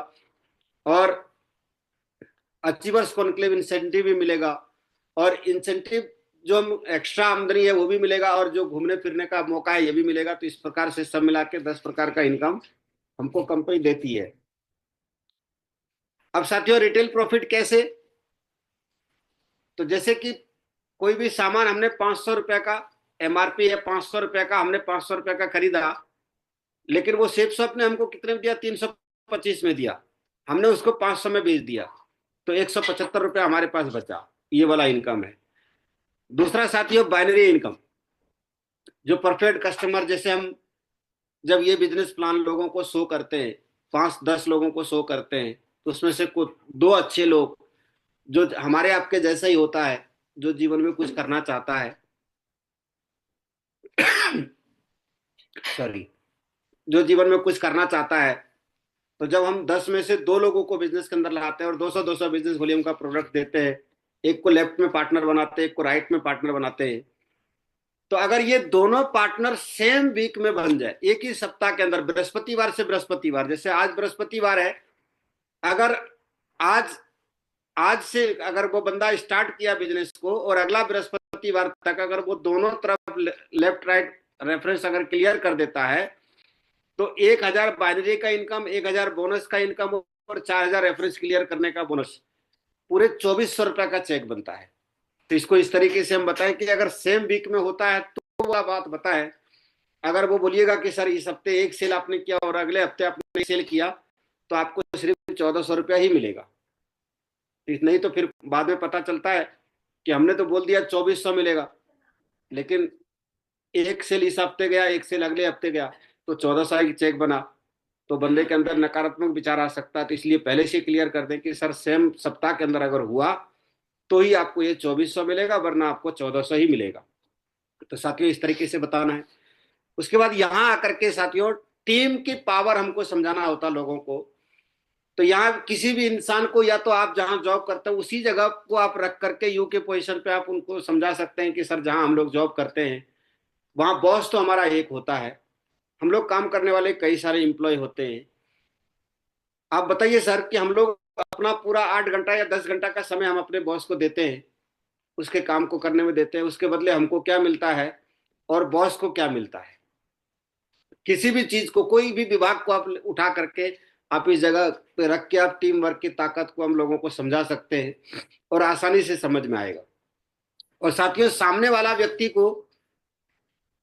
और अचीवर्स कॉन्क्लेव इंसेंटिव भी मिलेगा, और इंसेंटिव जो हम एक्स्ट्रा आमदनी है वो भी मिलेगा, और जो घूमने फिरने का मौका है ये भी मिलेगा। तो इस प्रकार से सब मिला के 10 प्रकार का इनकम हमको कंपनी देती है। अब साथियों, रिटेल प्रॉफिट कैसे? तो जैसे कि कोई भी सामान हमने 500 रुपए का, एमआरपी है 500 रुपए का, हमने 500 रुपए का खरीदा, लेकिन वो सेफ शॉप ने हमको कितने में दिया? 325 में दिया, हमने उसको 500 में बेच दिया, तो 175 रुपए हमारे पास बचा। ये वाला इनकम है। दूसरा साथियों, बाइनरी इनकम, जो परफेक्ट कस्टमर, जैसे हम जब ये बिजनेस प्लान लोगों को शो करते हैं, 5-10 लोगों को शो करते हैं, तो उसमें से कुछ दो अच्छे लोग जो हमारे आपके जैसा ही होता है, जो जीवन में कुछ करना चाहता है, सॉरी, जो जीवन में कुछ करना चाहता है, तो जब हम 10 में से दो लोगों को बिजनेस के अंदर लाते हैं और 200-200 बिजनेस वॉल्यूम का प्रोडक्ट देते हैं, एक को लेफ्ट में पार्टनर बनाते हैं, एक को राइट में पार्टनर बनाते हैं, तो अगर ये दोनों पार्टनर सेम वीक में बन जाए, एक ही सप्ताह के अंदर, बृहस्पतिवार से बृहस्पतिवार, जैसे आज बृहस्पतिवार है, अगर आज आज से अगर वो बंदा स्टार्ट किया बिजनेस को, और अगला बृहस्पतिवार तक अगर वो दोनों तरफ लेफ्ट राइट रेफरेंस अगर क्लियर कर देता है, तो 1,000 बाइनरी का इनकम, 1,000 बोनस का इनकम, और 4,000 रेफरेंस क्लियर करने का बोनस, पूरे 2,400 रुपए का चेक बनता है। तो इसको इस तरीके से हम बताएं कि अगर सेम वीक में होता है तो वह बात बताएं। अगर वो बोलिएगा कि सर इस हफ्ते एक सेल आपने किया और अगले हफ्ते आपने एक सेल किया, तो आपको सिर्फ 1,400 रुपया ही मिलेगा। नहीं तो फिर बाद में पता चलता है कि हमने तो बोल दिया 2,400 मिलेगा, लेकिन एक सेल इस हफ्ते गया, एक सेल अगले हफ्ते गया, तो 1,400 की चेक बना, तो बंदे के अंदर नकारात्मक विचार आ सकता है। तो इसलिए पहले से क्लियर कर दें कि सर सेम सप्ताह के अंदर अगर हुआ तो ही आपको ये 2,400 मिलेगा, वरना आपको 1,400 ही मिलेगा। तो साथियों, इस तरीके से बताना है। उसके बाद यहाँ आकर के साथियों, टीम की पावर हमको समझाना होता लोगों को। तो यहाँ किसी भी इंसान को, या तो आप जहाँ जॉब करते हैं उसी जगह को आप रख करके यू के पोजीशन पे आप उनको समझा सकते हैं कि सर जहाँ हम लोग जॉब करते हैं वहाँ बॉस तो हमारा एक होता है, हम लोग काम करने वाले कई सारे एम्प्लॉय होते हैं। आप बताइए सर कि हम लोग अपना पूरा 8 घंटा या 10 घंटा का समय हम अपने बॉस को देते हैं, उसके काम को करने में देते हैं, उसके बदले हमको क्या मिलता है और बॉस को क्या मिलता है? किसी भी चीज को, कोई भी विभाग को आप उठा करके आप इस जगह पे रख के आप टीम वर्क की ताकत को हम लोगों को समझा सकते हैं, और आसानी से समझ में आएगा। और साथियों, सामने वाला व्यक्ति को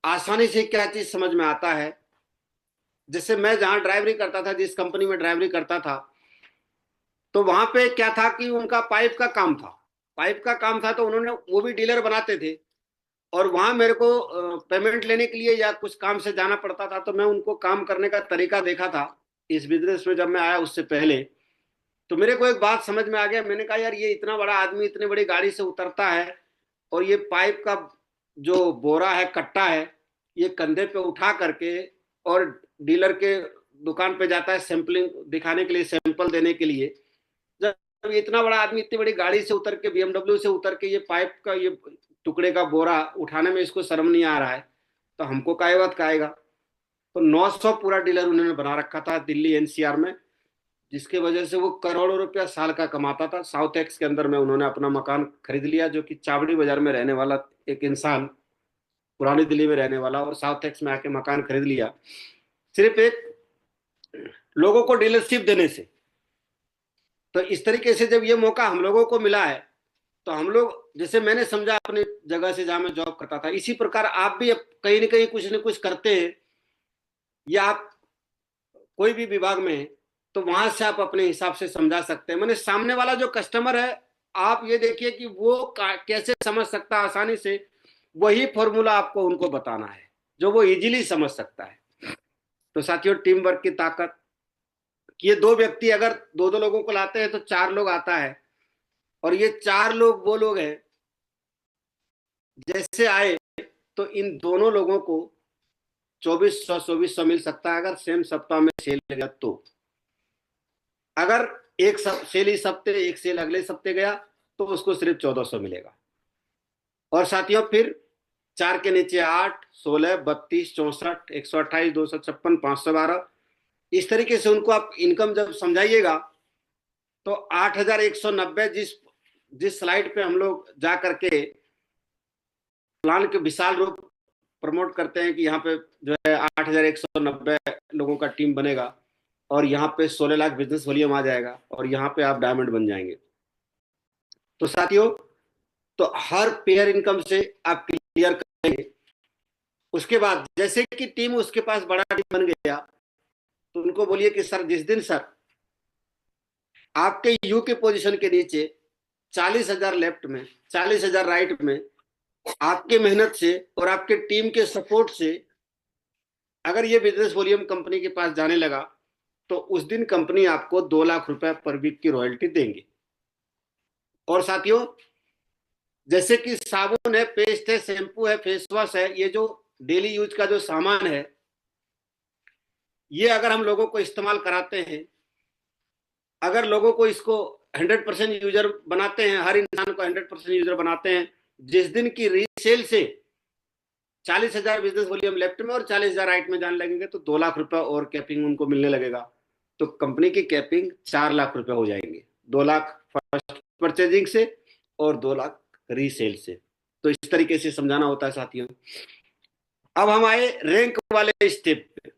आसानी से क्या चीज समझ में आता है, जैसे मैं जहां ड्राइवरी करता था, जिस कंपनी में ड्राइवरी करता था, तो वहां पे क्या था कि उनका पाइप का काम था। पाइप का काम था तो उन्होंने, वो भी डीलर बनाते थे, और वहां मेरे को पेमेंट लेने के लिए या कुछ काम से जाना पड़ता था, तो मैं उनको काम करने का तरीका देखा था इस बिजनेस में जब मैं आया उससे पहले। तो मेरे को एक बात समझ में आ गया, मैंने कहा यार ये इतना बड़ा आदमी इतनी बड़ी गाड़ी से उतरता है, और ये पाइप का जो बोरा है, कट्टा है, ये कंधे पे उठा करके और डीलर के दुकान पे जाता है सैंपलिंग दिखाने के लिए, सैंपल देने के लिए। जब इतना बड़ा आदमी इतनी बड़ी गाड़ी से उतर के, बीएमडब्ल्यू से उतर के ये पाइप का ये टुकड़े का बोरा उठाने में इसको शर्म नहीं आ रहा है, तो हमको काय बात का आएगा। तो 900 पूरा डीलर उन्होंने बना रखा था दिल्ली एनसीआर में, जिसके वजह से वो करोड़ों रुपया साल का कमाता था। साउथ एक्स के अंदर में उन्होंने अपना मकान खरीद लिया, जो कि चावड़ी बाजार में रहने वाला एक इंसान, पुरानी दिल्ली में रहने वाला, और साउथ एक्स में आके मकान खरीद लिया, सिर्फ एक लोगों को डीलरशिप देने से। तो इस तरीके से जब ये मौका हम लोगों को मिला है, तो हम लोग, जैसे मैंने समझा अपनी जगह से जहां मैं जॉब करता था, इसी प्रकार आप भी कहीं ना कुछ करते हैं, या आप कोई भी विभाग में हैं, तो वहां से आप अपने हिसाब से समझा सकते हैं। मैंने सामने वाला जो कस्टमर है, आप ये देखिए कि वो कैसे समझ सकता है आसानी से, वही फॉर्मूला आपको उनको बताना है जो वो इजीली समझ सकता है। तो साथियों, टीम वर्क की ताकत, ये दो व्यक्ति अगर दो दो लोगों को लाते हैं तो चार लोग आता है, और ये चार लोग वो लोग हैं, जैसे आए तो इन दोनों लोगों को 2400 मिल सकता है अगर सेम सप्ताह में सेल गया। तो अगर एक सेल इस हफ्ते, एक सेल अगले हफ्ते गया, तो उसको सिर्फ 1400 मिलेगा। और साथियों, फिर चार के नीचे 8, 16, 32, 64, 128, 256, 512, इस तरीके से उनको आप इनकम जब समझाइएगा, तो 8190, जिस स्लाइड पे हम लोग जा करके प्लान के विशाल रूप प्रमोट करते हैं कि यहाँ पे जो है 8190 लोगों का टीम बनेगा, और यहाँ पे 16 लाख बिजनेस वॉल्यूम आ जाएगा, और यहाँ पे आप डायमंड बन जाएंगे। तो साथियों, तो हर पेयर इनकम से आप क्लियर करेंगे। उसके बाद जैसे कि टीम उसके पास बड़ा टीम बन गया, तो उनको बोलिए कि सर, जिस दिन सर आपके यू के पोजीशन के नीचे 40,000 लेफ्ट में, 40,000 राइट में, आपके मेहनत से और आपके टीम के सपोर्ट से अगर ये बिजनेस वॉल्यूम कंपनी के पास जाने लगा, तो उस दिन कंपनी आपको 2 लाख रुपए पर वीक की रॉयल्टी देंगे। और साथियों, जैसे कि साबुन है, पेस्ट है, शैम्पू है, फेस वॉश है, ये जो डेली यूज का जो सामान है, ये अगर हम लोगों को इस्तेमाल कराते हैं, अगर लोगों को इसको 100% यूजर बनाते हैं, हर इंसान को 100% यूजर बनाते हैं, जिस दिन की रीसेल से 40,000 बिजनेस वॉल्यूम लेफ्ट में और 40,000 राइट में जाने लगेंगे, तो 2 लाख रुपए और कैपिंग उनको मिलने लगेगा। तो कंपनी की कैपिंग 4 लाख रुपए हो जाएंगे, 2 लाख फर्स्ट परचेजिंग से और 2 लाख रीसेल से। तो इस तरीके से समझाना होता है साथियों। अब हम आए रैंक वाले स्टेप पे।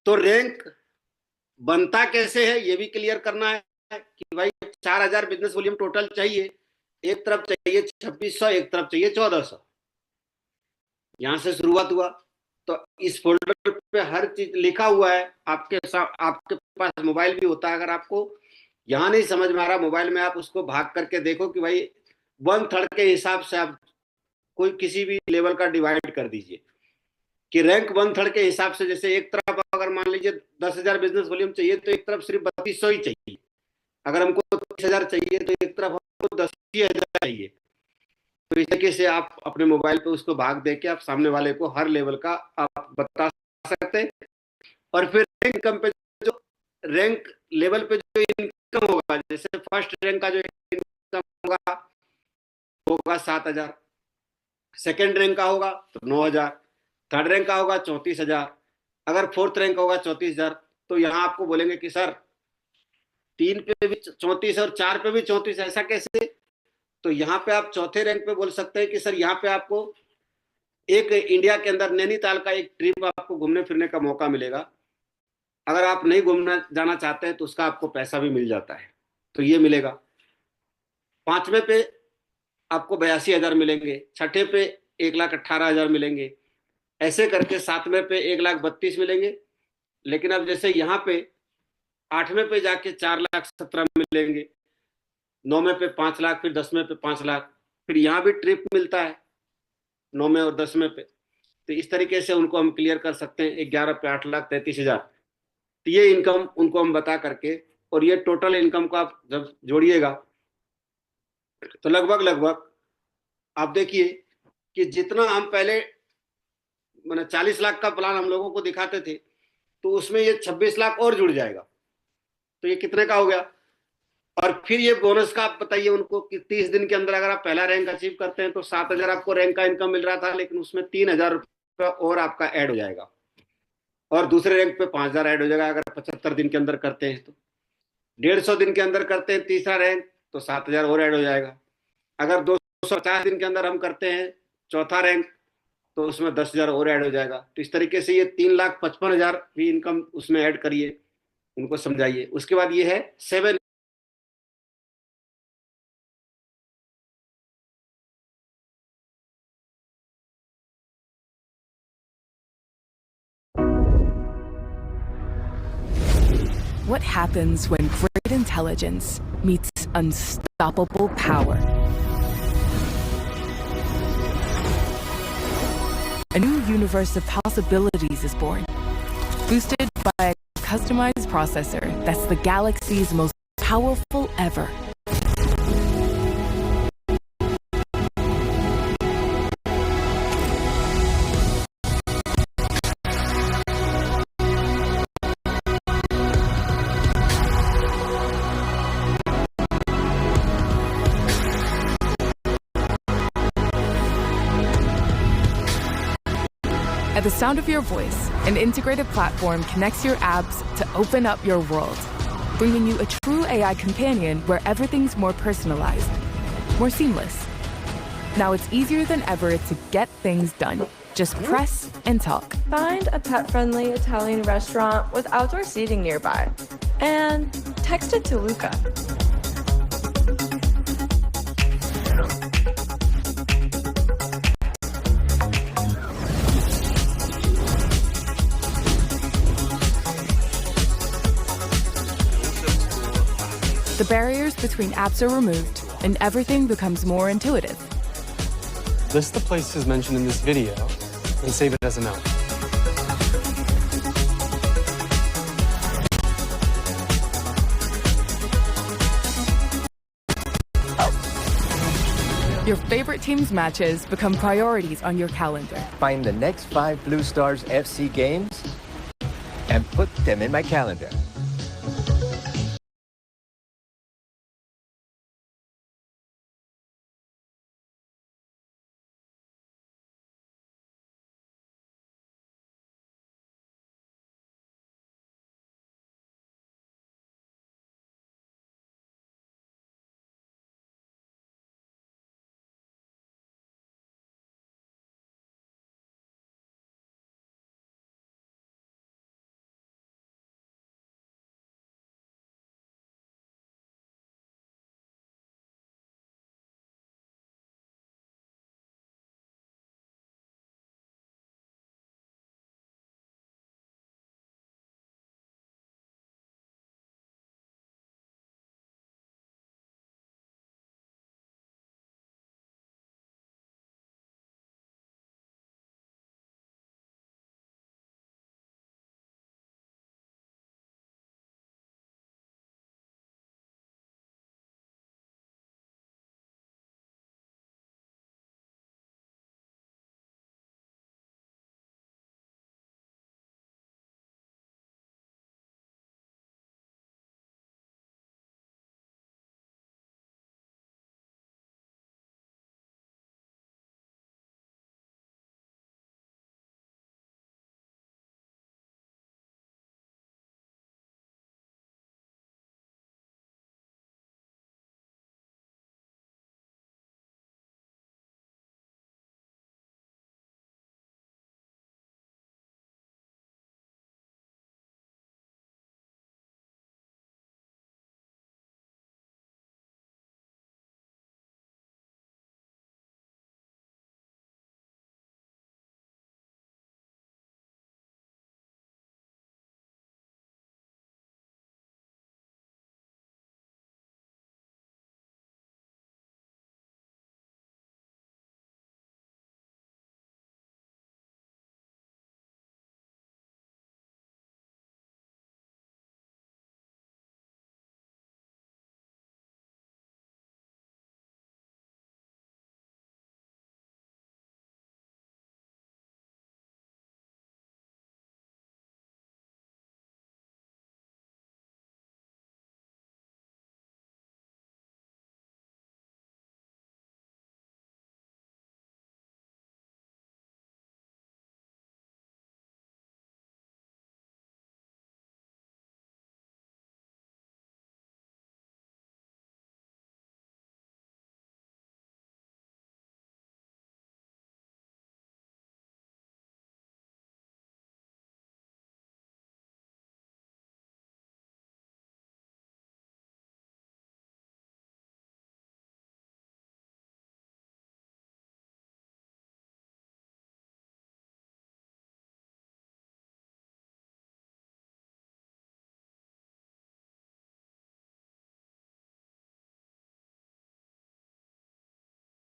तो रैंक बनता कैसे है ये भी क्लियर करना है कि भाई 4,000 बिजनेस वॉल्यूम टोटल चाहिए, एक तरफ चाहिए 2600, एक तरफ चाहिए 1400, यहां से शुरुआत हुआ। तो इस फोल्डर पे हर चीज लिखा हुआ है, आपके पास मोबाइल भी होता है, अगर आपको यहां नहीं समझ में आ रहा मोबाइल में, आप उसको भाग करके देखो कि भाई 1/3 के हिसाब से आप कोई किसी भी लेवल का डिवाइड कर दीजिए कि रैंक 1/3 के हिसाब से। जैसे एक तरफ अगर मान लीजिए 10,000 बिजनेस वॉल्यूम चाहिए, तो एक तरफ सिर्फ 3200 ही चाहिए। अगर हमको 30,000 चाहिए, तो एक तरफ हमको 10,000 चाहिए। तो इस तरीके से आप अपने मोबाइल पे उसको भाग दे के आप सामने वाले को हर लेवल का आप बता सकते हैं। और फिर रैंक इनकम पे, जो रैंक लेवल पे जो इनकम होगा, जैसे फर्स्ट रैंक का जो इनकम होगा होगा 7,000, सेकेंड रैंक का होगा तो 9,000, थर्ड रैंक का होगा 34,000, अगर फोर्थ रैंक होगा 34,000। तो यहाँ आपको बोलेंगे कि सर 3 पे भी 34 और 4 पे भी 34, ऐसा कैसे? तो यहाँ पे आप चौथे रैंक पे बोल सकते हैं कि सर यहाँ पे आपको एक इंडिया के अंदर नैनीताल का एक ट्रिप आपको घूमने फिरने का मौका मिलेगा। अगर आप नहीं घूमना जाना चाहते हैं तो उसका आपको पैसा भी मिल जाता है, तो ये मिलेगा। पांचवें पे आपको 82,000 मिलेंगे, छठे पे 1,18,000 मिलेंगे, ऐसे करके सातवें पे 1,32,000 मिलेंगे। लेकिन अब जैसे यहाँ पे आठवें पे जाके 4,17,000 मिलेंगे, नौवें पे 5 लाख, फिर 10वें पे 5 लाख, फिर यहाँ भी ट्रिप मिलता है 9वें और 10वें पे। तो इस तरीके से उनको हम क्लियर कर सकते हैं 11 पे 8,33,000। तो ये इनकम उनको हम बता करके, और ये टोटल इनकम को आप जब जोड़िएगा, तो लगभग लगभग आप देखिए कि जितना हम पहले मैंने 40 लाख का प्लान हम लोगों को दिखाते थे, तो उसमें ये 26 लाख और जुड़ जाएगा। तो ये कितने का हो गया? और फिर ये बोनस का आप बताइए उनको कि 30 दिन के अंदर अगर आप पहला रैंक अचीव करते हैं तो 7,000 आपको रैंक का इनकम मिल रहा था, लेकिन उसमें 3,000 रुपया और आपका ऐड हो जाएगा, और दूसरे रैंक पे 5,000 ऐड हो जाएगा अगर 75 दिन के अंदर करते हैं तो। 150 दिन के अंदर करते हैं तीसरा रैंक तो 7,000 और ऐड हो जाएगा। अगर 250 दिन के अंदर हम करते हैं चौथा रैंक तो उसमें 10,000 और ऐड हो जाएगा। तो इस तरीके से ये 3,55,000 भी इनकम उसमें ऐड करिए, उनको समझाइए। उसके बाद ये है 7। What happens when great intelligence meets unstoppable power? A new universe of possibilities is born, boosted by a customized processor that's the galaxy's most powerful ever. At the sound of your voice, an integrated platform connects your apps to open up your world, bringing you a true AI companion where everything's more personalized, more seamless. Now it's easier than ever to get things done. Just press and talk. Find a pet-friendly Italian restaurant with outdoor seating nearby, and text it to Luca. The barriers between apps are removed, and everything becomes more intuitive. List the places mentioned in this video and save it as a note. Your favorite team's matches become priorities on your calendar. Find the next 5 Blue Stars FC games and put them in my calendar.